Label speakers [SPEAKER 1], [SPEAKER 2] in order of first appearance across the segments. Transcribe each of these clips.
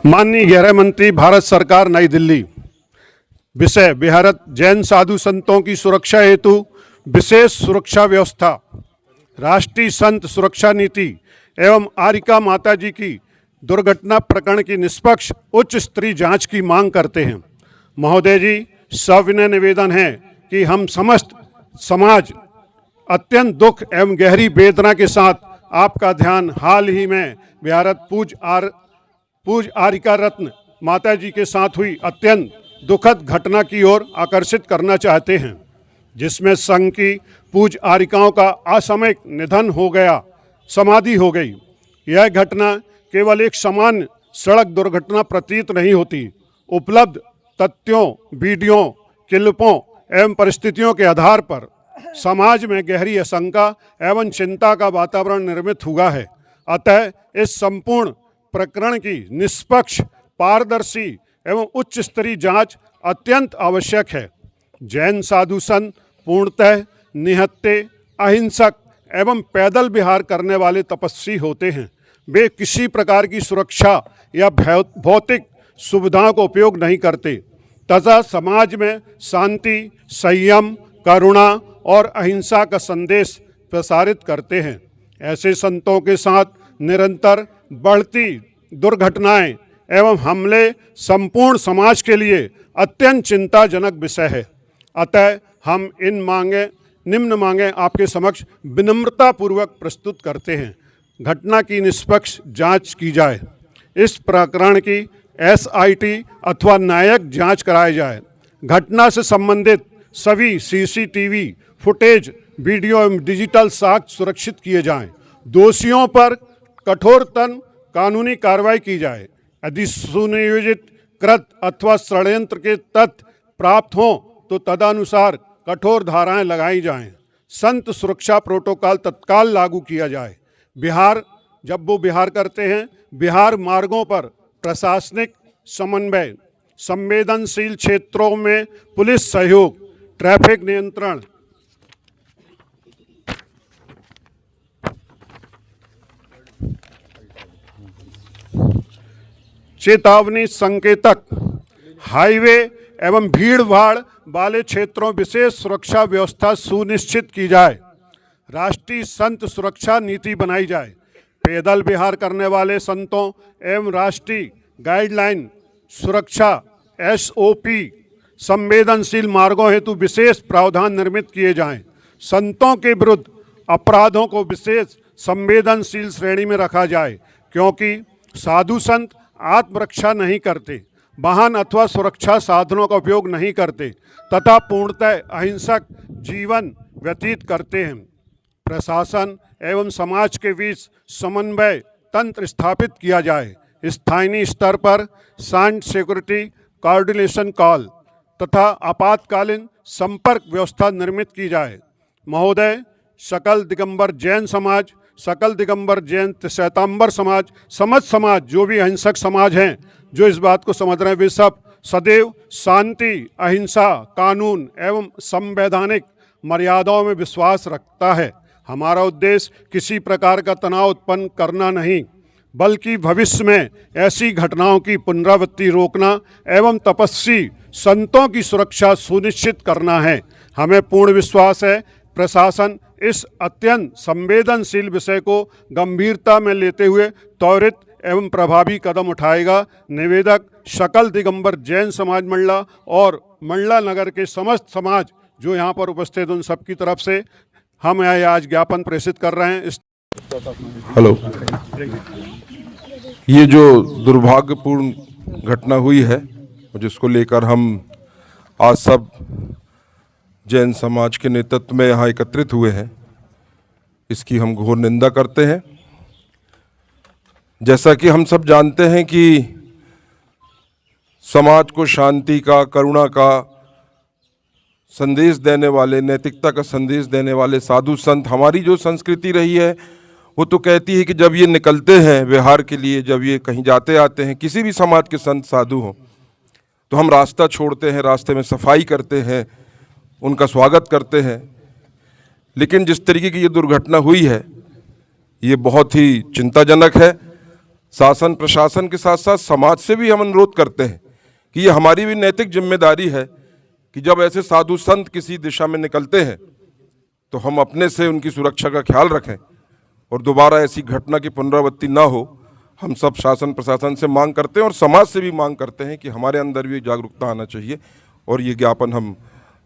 [SPEAKER 1] माननीय गृह मंत्री, भारत सरकार, नई दिल्ली। विषय: बिहारत जैन साधु संतों की सुरक्षा हेतु विशेष सुरक्षा व्यवस्था, राष्ट्रीय संत सुरक्षा नीति एवं आरिका माता जी की दुर्घटना प्रकरण की निष्पक्ष उच्च स्तरीय जांच की मांग करते हैं। महोदय जी, सविनय निवेदन है कि हम समस्त समाज अत्यंत दुख एवं गहरी वेदना के साथ आपका ध्यान हाल ही में बिहारत पूज आरिका रत्न माता जी के साथ हुई अत्यंत दुखद घटना की ओर आकर्षित करना चाहते हैं, जिसमें संघ की पूज आरिकाओं का असामयिक निधन हो गया, समाधि हो गई। यह घटना केवल एक सामान्य सड़क दुर्घटना प्रतीत नहीं होती। उपलब्ध तथ्यों, वीडियो क्लिपों एवं परिस्थितियों के आधार पर समाज में गहरी आशंका एवं चिंता का वातावरण निर्मित हुआ है। अतः इस संपूर्ण प्रकरण की निष्पक्ष, पारदर्शी एवं उच्च स्तरीय जांच अत्यंत आवश्यक है। जैन साधु संत पूर्णतः निहत्थे, अहिंसक एवं पैदल विहार करने वाले तपस्वी होते हैं। वे किसी प्रकार की सुरक्षा या भौतिक सुविधाओं का उपयोग नहीं करते तथा समाज में शांति, संयम, करुणा और अहिंसा का संदेश प्रसारित करते हैं। ऐसे संतों के साथ निरंतर बढ़ती दुर्घटनाएं एवं हमले संपूर्ण समाज के लिए अत्यंत चिंताजनक विषय है। अतः हम निम्न मांगे आपके समक्ष विनम्रतापूर्वक प्रस्तुत करते हैं। घटना की निष्पक्ष जांच की जाए। इस प्रकरण की SIT अथवा न्यायिक जांच कराई जाए। घटना से संबंधित सभी CCTV फुटेज, वीडियो एवं डिजिटल साक्ष्य सुरक्षित किए जाएं। दोषियों पर कठोरतम कानूनी कार्रवाई की जाए। यदि सुनियोजित कृत अथवा षड्यंत्र के तथ्य प्राप्त हों तो तदनुसार कठोर धाराएं लगाई जाएं। संत सुरक्षा प्रोटोकॉल तत्काल लागू किया जाए। जब वो बिहार करते हैं, बिहार मार्गों पर प्रशासनिक समन्वय, संवेदनशील क्षेत्रों में पुलिस सहयोग, ट्रैफिक नियंत्रण, चेतावनी संकेतक, हाईवे एवं भीड़ भाड़ वाले क्षेत्रों विशेष सुरक्षा व्यवस्था सुनिश्चित की जाए। राष्ट्रीय संत सुरक्षा नीति बनाई जाए। पैदल विहार करने वाले संतों एवं राष्ट्रीय गाइडलाइन सुरक्षा SOP, संवेदनशील मार्गों हेतु विशेष प्रावधान निर्मित किए जाएं। संतों के विरुद्ध अपराधों को विशेष संवेदनशील श्रेणी में रखा जाए, क्योंकि साधु संत आत्मरक्षा नहीं करते, वाहन अथवा सुरक्षा साधनों का उपयोग नहीं करते तथा पूर्णतः अहिंसक जीवन व्यतीत करते हैं। प्रशासन एवं समाज के बीच समन्वय तंत्र स्थापित किया जाए। स्थानीय स्तर पर शांत सिक्योरिटी कोऑर्डिनेशन कॉल तथा आपातकालीन संपर्क व्यवस्था निर्मित की जाए। महोदय, सकल दिगंबर जैन समाज, सकल दिगंबर जैन श्वेतांबर समाज, समस्त समाज, जो भी अहिंसक समाज हैं, जो इस बात को समझ रहे हैं, वे सब सदैव शांति, अहिंसा, कानून एवं संवैधानिक मर्यादाओं में विश्वास रखता है। हमारा उद्देश्य किसी प्रकार का तनाव उत्पन्न करना नहीं, बल्कि भविष्य में ऐसी घटनाओं की पुनरावृत्ति रोकना एवं तपस्वी संतों की सुरक्षा सुनिश्चित करना है। हमें पूर्ण विश्वास है प्रशासन इस अत्यंत संवेदनशील विषय को गंभीरता में लेते हुए त्वरित एवं प्रभावी कदम उठाएगा। निवेदक, सकल दिगंबर जैन समाज मंडला और मंडला नगर के समस्त समाज जो यहाँ पर उपस्थित, उन सबकी तरफ से हम आज ज्ञापन प्रेषित कर रहे हैं।
[SPEAKER 2] हेलो, ये जो दुर्भाग्यपूर्ण घटना हुई है, जिसको लेकर हम आज सब जैन समाज के नेतृत्व में यहाँ एकत्रित हुए हैं, इसकी हम घोर निंदा करते हैं। जैसा कि हम सब जानते हैं कि समाज को शांति का, करुणा का संदेश देने वाले, नैतिकता का संदेश देने वाले साधु संत, हमारी जो संस्कृति रही है वो तो कहती है कि जब ये निकलते हैं विहार के लिए, जब ये कहीं जाते आते हैं, किसी भी समाज के संत साधु हों, तो हम रास्ता छोड़ते हैं, रास्ते में सफाई करते हैं, उनका स्वागत करते हैं। लेकिन जिस तरीके की ये दुर्घटना हुई है, ये बहुत ही चिंताजनक है। शासन प्रशासन के साथ साथ समाज से भी हम अनुरोध करते हैं कि ये हमारी भी नैतिक जिम्मेदारी है कि जब ऐसे साधु संत किसी दिशा में निकलते हैं तो हम अपने से उनकी सुरक्षा का ख्याल रखें और दोबारा ऐसी घटना की पुनरावृत्ति ना हो। हम सब शासन प्रशासन से मांग करते हैं और समाज से भी मांग करते हैं कि हमारे अंदर भी जागरूकता आना चाहिए और ये ज्ञापन हम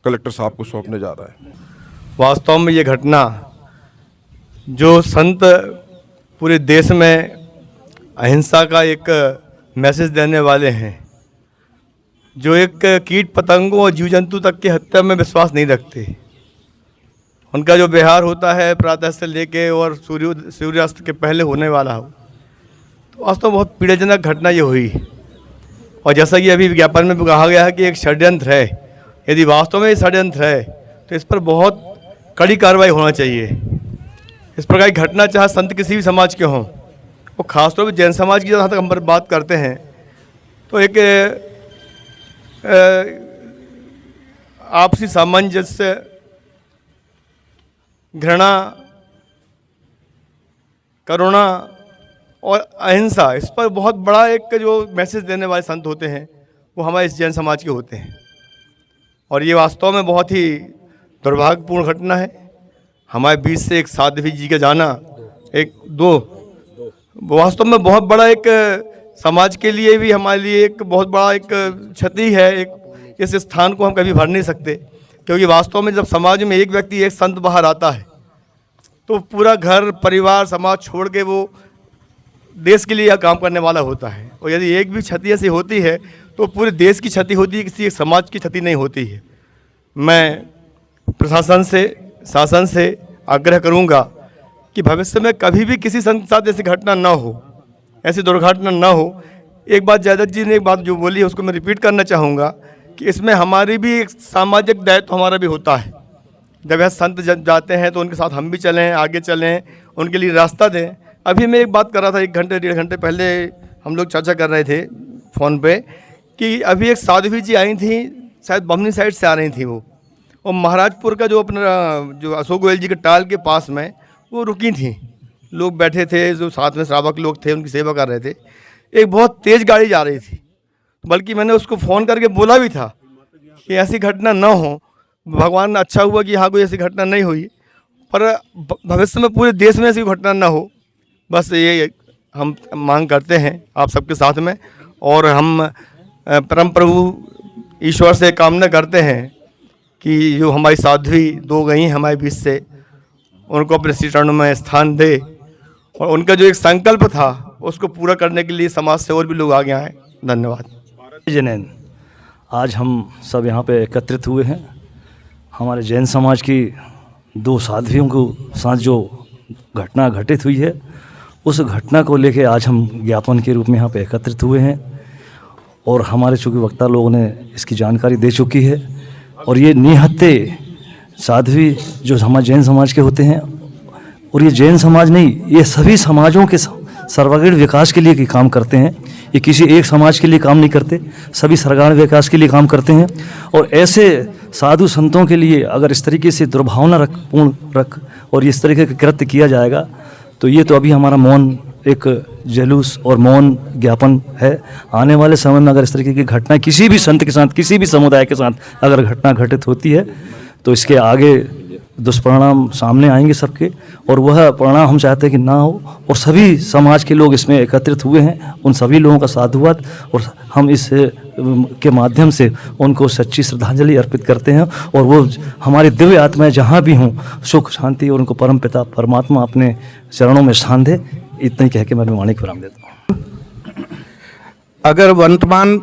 [SPEAKER 2] कलेक्टर साहब को सौंपने जा रहा है।
[SPEAKER 3] वास्तव में ये घटना जो संत पूरे देश में अहिंसा का एक मैसेज देने वाले हैं, जो एक कीट पतंगों और जीव जंतु तक की हत्या में विश्वास नहीं रखते, उनका जो व्यवहार होता है प्रातः से लेके और सूर्यास्त के पहले होने वाला हो, तो वास्तव में बहुत पीड़ाजनक घटना ये हुई। और जैसा कि अभी विज्ञापन में कहा गया है कि एक षड्यंत्र है, यदि वास्तव में ये षड्यंत्र है तो इस पर बहुत कड़ी कार्रवाई होना चाहिए। इस प्रकार की घटना चाहे संत किसी भी समाज के हों, और ख़ासतौर पर जैन समाज की जहाँ तक हम बात करते हैं तो एक आपसी सामंजस्य, घृणा, करुणा और अहिंसा, इस पर बहुत बड़ा एक जो मैसेज देने वाले संत होते हैं वो हमारे इस जैन समाज के होते हैं। और ये वास्तव में बहुत ही दुर्भाग्यपूर्ण घटना है। हमारे बीच से एक साध्वी जी का जाना, वास्तव में बहुत बड़ा एक समाज के लिए भी, हमारे लिए एक बहुत बड़ा एक क्षति है। एक इस स्थान को हम कभी भर नहीं सकते, क्योंकि वास्तव में जब समाज में एक व्यक्ति, एक संत बाहर आता है तो पूरा घर परिवार समाज छोड़ के वो देश के लिए यह काम करने वाला होता है। और यदि एक भी क्षति ऐसी होती है तो पूरे देश की क्षति होती है, किसी एक समाज की क्षति नहीं होती है। मैं प्रशासन से, शासन से आग्रह करूंगा कि भविष्य में कभी भी किसी संत के साथ ऐसी घटना ना हो, ऐसी दुर्घटना ना हो। एक बात जयदत्त जी ने एक बात जो बोली है उसको मैं रिपीट करना चाहूँगा कि इसमें हमारी भी एक सामाजिक दायित्व हमारा भी होता है। जब यह संत जाते हैं तो उनके साथ हम भी चलें, आगे चलें, उनके लिए रास्ता दें। अभी मैं एक बात कर रहा था, 1 घंटे 1.5 घंटे पहले हम लोग चर्चा कर रहे थे फ़ोन पे कि अभी एक साध्वी जी आई थी, शायद बमनी साइड से आ रही थी वो, और महाराजपुर का जो अपना जो अशोक गोयल जी के टाल के पास में वो रुकी थी। लोग बैठे थे, जो साथ में श्रावक लोग थे, उनकी सेवा कर रहे थे। एक बहुत तेज़ गाड़ी जा रही थी, बल्कि मैंने उसको फ़ोन करके बोला भी था कि ऐसी घटना ना हो। भगवान अच्छा हुआ कि यहाँ कोई ऐसी घटना नहीं हुई, पर भविष्य में पूरे देश में ऐसी घटना ना हो, बस ये हम मांग करते हैं आप सबके साथ में। और हम परम प्रभु ईश्वर से कामना करते हैं कि जो हमारी साध्वी 2 गई हमारे बीच से, उनको अपने श्री चरणों में स्थान दे, और उनका जो एक संकल्प था उसको पूरा करने के लिए समाज से और भी लोग आगे आए। धन्यवाद।
[SPEAKER 4] जैन, आज हम सब यहाँ पे एकत्रित हुए हैं। हमारे जैन समाज की 2 साध्वियों को साथ जो घटना घटित हुई है, उस घटना को लेके आज हम ज्ञापन के रूप में यहाँ पे एकत्रित हुए हैं। और हमारे चूँकि वक्ता लोगों ने इसकी जानकारी दे चुकी है, और ये निहत्थे साध्वी जो हमारे जैन समाज के होते हैं, और ये जैन समाज नहीं, ये सभी समाजों के सर्वांगीण विकास के लिए काम करते हैं। ये किसी एक समाज के लिए काम नहीं करते, सभी सर्वांगीण विकास के लिए काम करते हैं। और ऐसे साधु संतों के लिए अगर इस तरीके से दुर्भावना रख और इस तरीके का कृत्य किया जाएगा, तो ये तो अभी हमारा मौन एक जुलूस और मौन ज्ञापन है। आने वाले समय में अगर इस तरीके की घटना किसी भी संत के साथ, किसी भी समुदाय के साथ अगर घटना घटित होती है, तो इसके आगे दुष्परिणाम सामने आएंगे सबके, और वह परिणाम हम चाहते हैं कि ना हो। और सभी समाज के लोग इसमें एकत्रित हुए हैं, उन सभी लोगों का साधुवाद, और हम इस के माध्यम से उनको सच्ची श्रद्धांजलि अर्पित करते हैं। और वो हमारी दिव्य आत्माएं जहाँ भी हों, सुख शांति और उनको परम पिता परमात्मा अपने चरणों में स्थान दे। इतना ही कह के मैं वाणी को विराम देता हूँ।
[SPEAKER 5] अगर वर्तमान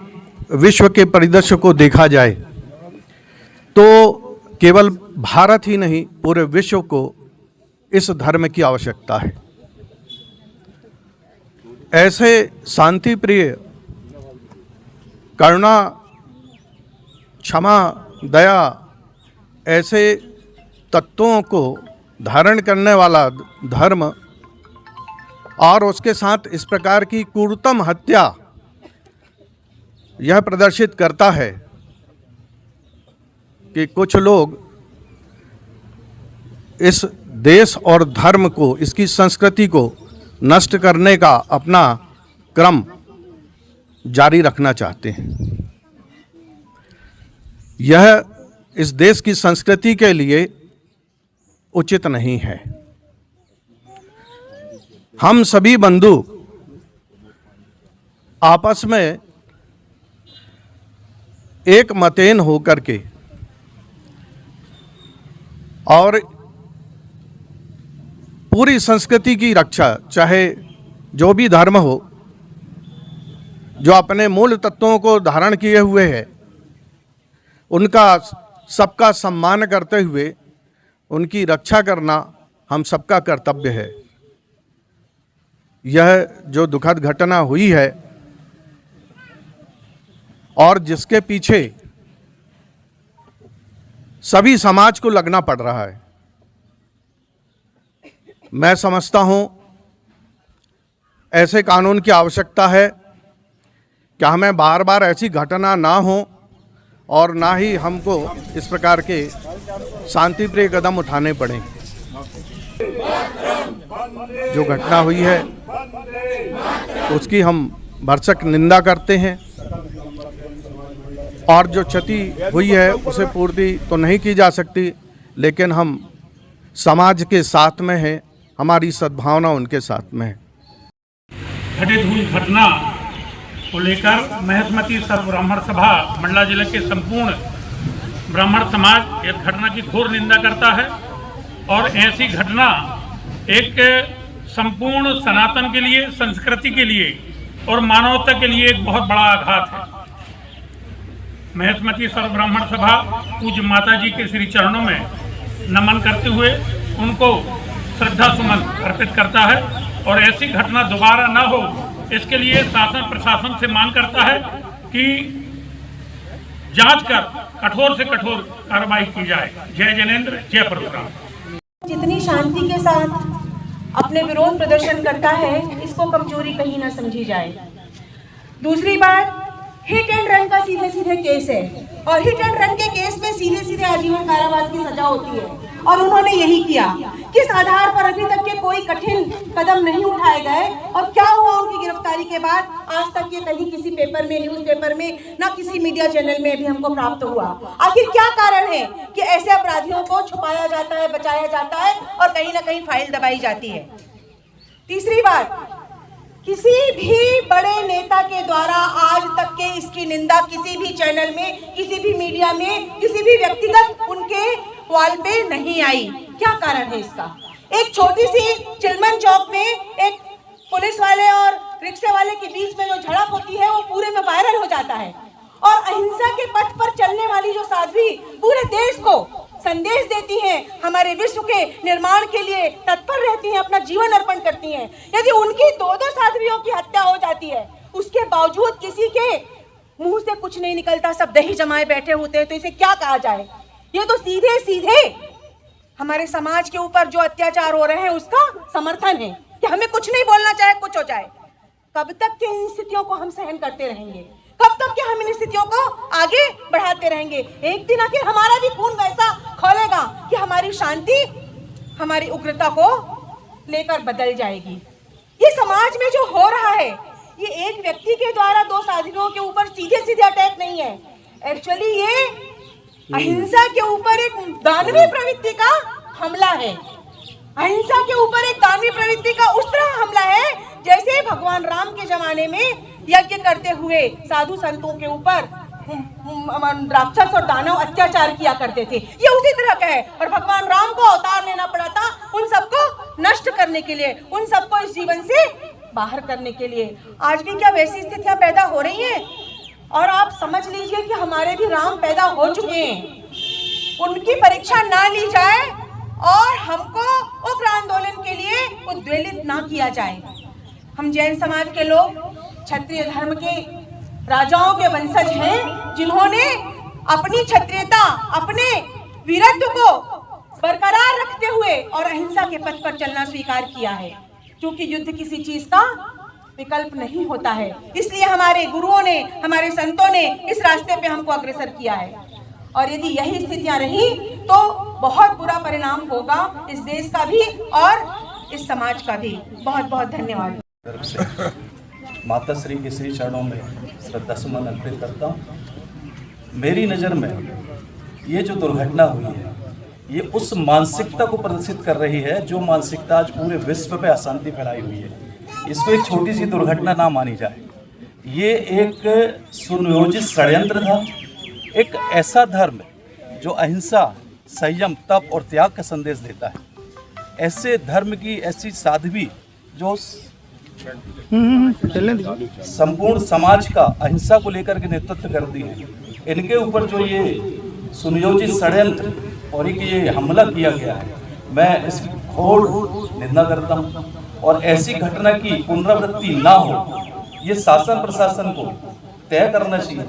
[SPEAKER 5] विश्व के परिदृश्य को देखा जाए तो केवल भारत ही नहीं, पूरे विश्व को इस धर्म की आवश्यकता है। ऐसे शांति प्रिय, करुणा, क्षमा, दया, ऐसे तत्वों को धारण करने वाला धर्म, और उसके साथ इस प्रकार की क्रूरतम हत्या यह प्रदर्शित करता है कि कुछ लोग इस देश और धर्म को, इसकी संस्कृति को नष्ट करने का अपना क्रम जारी रखना चाहते हैं। यह इस देश की संस्कृति के लिए उचित नहीं है। हम सभी बंधु आपस में एक मतैन होकर के और पूरी संस्कृति की रक्षा, चाहे जो भी धर्म हो, जो अपने मूल तत्वों को धारण किए हुए है, उनका सबका सम्मान करते हुए उनकी रक्षा करना हम सबका कर्तव्य है। यह जो दुखद घटना हुई है और जिसके पीछे सभी समाज को लगना पड़ रहा है, मैं समझता हूं ऐसे कानून की आवश्यकता है कि हमें बार बार ऐसी घटना ना हो और ना ही हमको इस प्रकार के शांतिप्रिय कदम उठाने पड़े। जो घटना हुई है उसकी हम भरसक निंदा करते हैं और जो क्षति हुई है उसे पूर्ति तो नहीं की जा सकती, लेकिन हम समाज के साथ में हैं, हमारी सद्भावना उनके साथ में है।
[SPEAKER 6] घटित हुई घटना को लेकर महेशमती सर्व ब्राह्मण सभा मंडला जिले के संपूर्ण ब्राह्मण समाज इस घटना की घोर निंदा करता है और ऐसी घटना एक संपूर्ण सनातन के लिए, संस्कृति के लिए और मानवता के लिए एक बहुत बड़ा आघात है। महेशमती सर्व ब्राह्मण सभा पूज्य माता जी के श्री चरणों में नमन करते हुए उनको श्रद्धा सुमन अर्पित करता है और ऐसी घटना दोबारा न हो इसके लिए शासन प्रशासन से मांग करता है कि जांच कर कठोर से कठोर कार्रवाई की जाए। जय जैनेन्द्र, जय परशुराम।
[SPEAKER 7] जितनी शांति के साथ अपने विरोध प्रदर्शन करता है, इसको कमजोरी कहीं ना समझी जाए। दूसरी बात, हिट एंड रन का सीधे सीधे केस है और हिट एंड रन के केस में सीधे सीधे आजीवन कारावास की सजा होती है और उन्होंने यही किया। किस आधार पर अभी तक के कोई कठिन कदम नहीं उठाए गए और क्या हुआ उनकी गिरफ्तारी के बाद? आज तक ये कहीं किसी पेपर में, न्यूज़पेपर में, ना किसी मीडिया चैनल में भी हमको प्राप्त हुआ। आखिर क्या कारण है कि ऐसे अपराधियों को छुपाया जाता है, बचाया जाता है और कहीं ना कहीं फाइल दबाई जाती है? तीसरी बात, किसी भी बड़े नेता के द्वारा आज तक के इसकी निंदा किसी भी चैनल में, किसी भी मीडिया में, किसी भी व्यक्तिगत उनके वॉल पे नहीं आई। क्या कारण है इसका? एक छोटी सी चिलमन चौक में एक पुलिस वाले और रिक्शे वाले के बीच में जो झड़प होती है वो पूरे में वायरल हो जाता है और अहिंसा के पथ पर चलने वाली जो साध्वी पूरे देश को संदेश देती हैं, हमारे विश्व के निर्माण के लिए तत्पर रहती हैं, अपना जीवन अर्पण करती हैं। यदि उनकी दो साध्वियों की हत्या हो जाती है, उसके बावजूद किसी के मुंह से कुछ नहीं निकलता, सब दही जमाए बैठे होते हैं, तो इसे क्या कहा जाए? ये तो सीधे सीधे हमारे समाज के ऊपर जो अत्याचार हो रहे हैं उसका समर्थन है कि हमें कुछ नहीं बोलना, चाहे कुछ हो जाए। कब तक के इन स्थितियों को हम सहन करते रहेंगे? कब तक के हम इन स्थितियों को आगे बढ़ाते रहेंगे? एक दिन आखिर हमारा भी खून वैसा खोलेगा कि हमारी शांति, हमारी उग्रता को लेकर बदल जाएगी। ये समाज में जो हो रहा है, ये एक व्यक्ति के द्वारा दो साधुओं के ऊपर सीधे सीधे अटैक नहीं है। एक्चुअली ये अहिंसा के ऊपर एक दानवीय प्रवृत्ति का हमला है। अहिंसा के ऊपर एक दानवीय प्रवृत्ति का उस तरह हमला है जैसे भगवान राम के जमाने में यज्ञ करते हुए साधु संतों के ऊपर राक्षस और दानव अत्याचार किया करते थे। ये उसी तरह का है और भगवान राम को अवतार लेना पड़ा था उन सबको नष्ट करने के लिए, उन सबको इस जीवन से बाहर करने के लिए। आज भी क्या वैसी स्थितियां पैदा हो रही हैं? और आप समझ लीजिए कि हमारे भी राम पैदा हो चुके हैं। उनकी परीक्षा ना ली जाए और हमको उग्र आंदोलन के लिए उद्वेलित ना किया जाए। हम जैन समाज के लोग क्षत्रिय धर्म के राजाओं के वंशज हैं जिन्होंने अपनी क्षत्रियता, अपने वीरत्व को बरकरार रखते हुए और अहिंसा के पथ पर चलना स्वीकार किया है, क्योंकि युद्ध किसी चीज का विकल्प नहीं होता है। इसलिए हमारे गुरुओं ने, हमारे संतों ने इस रास्ते पे हमको अग्रसर किया है और यदि यही स्थितियां रही तो बहुत बुरा परिणाम होगा इस देश का भी और इस समाज का भी। बहुत बहुत धन्यवाद।
[SPEAKER 8] माता श्री के श्री चरणों में श्रद्धा सुमन अर्पित करता हूँ। मेरी नज़र में ये जो दुर्घटना हुई है ये उस मानसिकता को प्रदर्शित कर रही है जो मानसिकता आज पूरे विश्व पे अशांति फैलाई हुई है। इसको एक छोटी सी दुर्घटना ना मानी जाए, ये एक सुनियोजित षड्यंत्र था। एक ऐसा धर्म जो अहिंसा, संयम, तप और त्याग का संदेश देता है, ऐसे धर्म की ऐसी साध्वी जो संपूर्ण समाज का अहिंसा को लेकर के नेतृत्व करती है, इनके ऊपर जो ये सुनियोजित षड्यंत्र और ये हमला किया गया है, मैं इसकी घोर निंदा करता हूँ। और ऐसी घटना की पुनरावृत्ति ना हो ये शासन प्रशासन को तय करना चाहिए।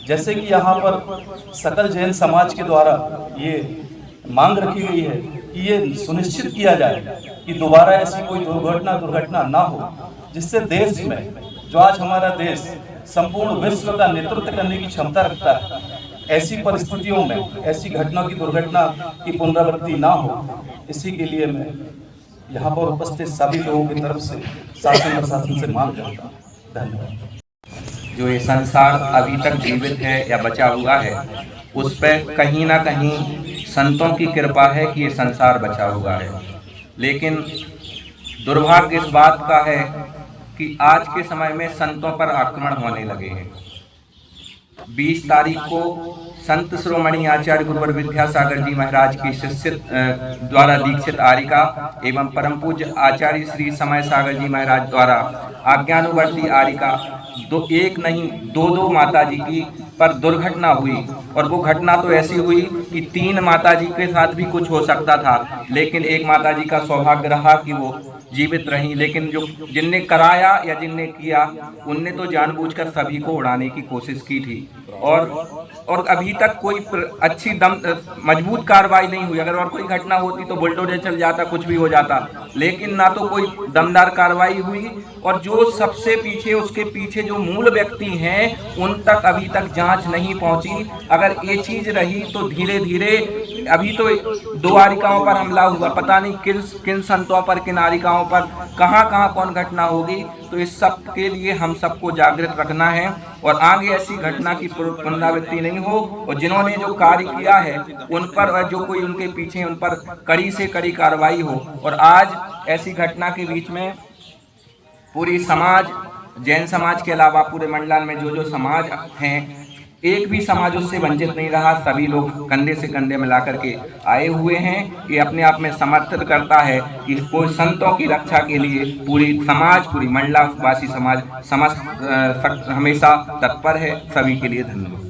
[SPEAKER 8] जैसे कि यहाँ पर सकल जैन समाज के द्वारा ये मांग रखी गई है कि ये सुनिश्चित किया जाए कि दोबारा ऐसी कोई दुर्घटना ना हो, जिससे देश में जो आज हमारा देश संपूर्ण विश्व का नेतृत्व करने की क्षमता रखता है, ऐसी परिस्थितियों में ऐसी दुर्घटना की पुनरावृत्ति ना हो, इसी के लिए मैं यहाँ पर उपस्थित सभी लोगों की तरफ से शासन प्रशासन से मांग करता हूँ। धन्यवाद।
[SPEAKER 9] जो ये संसार अभी तक जीवित है या बचा हुआ है, उस पर कहीं ना कहीं संतों की कृपा है कि ये संसार बचा हुआ है। लेकिन दुर्भाग्य इस बात का है कि आज के समय में संतों पर आक्रमण होने लगे हैं। 20 तारीख को संत शिरोमणि आचार्य गुरुवर विद्यासागर जी महाराज की शिष्य द्वारा दीक्षित आरिका एवं परम पूज्य आचार्य श्री समय सागर जी महाराज द्वारा आज्ञानुवर्ती आरिका एक नहीं दो माता जी की पर दुर्घटना हुई। और वो घटना तो ऐसी हुई कि 3 माता जी के साथ भी कुछ हो सकता था, लेकिन एक माता जी का सौभाग्य रहा कि वो जीवित रहीं। लेकिन जो जिनने कराया या जिनने किया, उनने तो जानबूझकर सभी को उड़ाने की कोशिश की थी। और अभी तक कोई अच्छी मजबूत कार्रवाई नहीं हुई। अगर और कोई घटना होती तो बुलडोजर चल जाता, कुछ भी हो जाता, लेकिन ना तो कोई दमदार कार्रवाई हुई। और जो सबसे पीछे, उसके पीछे जो मूल व्यक्ति हैं, उन तक अभी तक जांच नहीं पहुंची। अगर ये चीज़ रही तो धीरे धीरे अभी तो 2 आरिकाओं पर हमला हुआ, पता नहीं किन संतों पर, किन आरिकाओं पर, कहाँ कौन घटना होगी। तो इस सब के लिए हम सबको जागृत रखना है और आगे ऐसी घटना की पुनरावृत्ति नहीं हो। और जिन्होंने जो कार्य किया है उन पर और जो कोई उनके पीछे, उन पर कड़ी से कड़ी कार्रवाई हो। और आज ऐसी घटना के बीच में पूरी समाज, जैन समाज के अलावा पूरे मंडलान में जो समाज हैं, एक भी समाज उससे वंचित नहीं रहा। सभी लोग कंधे से कंधे मिला करके आए हुए हैं। ये अपने आप में समर्थन करता है कि कोई संतों की रक्षा के लिए पूरी समाज, पूरी मंडलावासी समाज हमेशा तत्पर है। सभी के लिए धन्यवाद।